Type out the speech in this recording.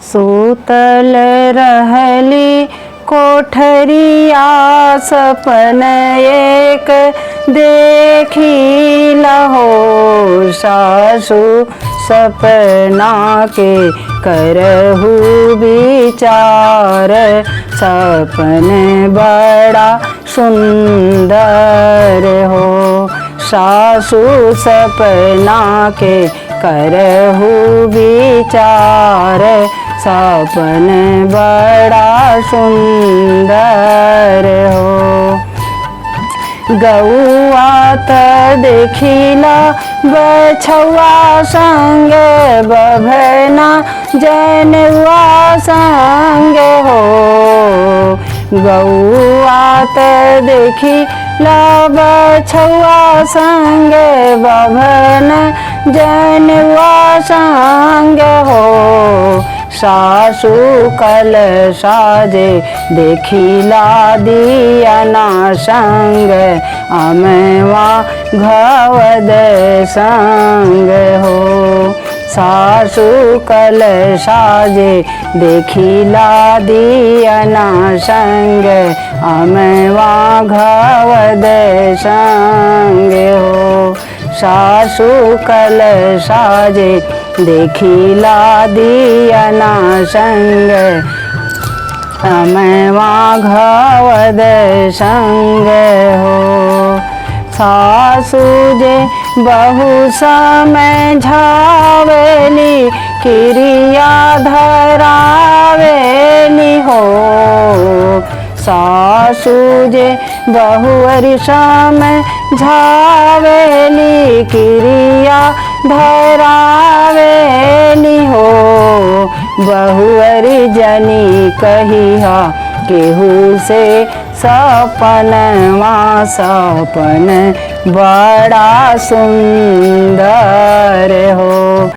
सूतल रहली कोठरिया सपन एक देखी लहो सासु सपना के करहु विचार सपन बड़ा सुंदर हो सासु सपना के करहु विचार सपन बड़ा सुंदर हो गौआ त देखिला बछवा संग बभना जनुआ संग हो गौआ त देखिला बछवा संग बभना जनुआ संग हो सासु कल साजे देखिला दियना संग अमवा घवद संग हो सासु कल साजे देखिला दियना संग अमवा घवद संग हो सासु कल साजे देखिला दियना संग अमवा घवद संग हो सासु जे बहु समय झावेली क्रिया धरावेली हो सासु जे बहु समय झावेली क्रिया धरावेली हो बहुअरी जनी कहिहा केहू से सपनवा सपन बड़ा सुंदर हो।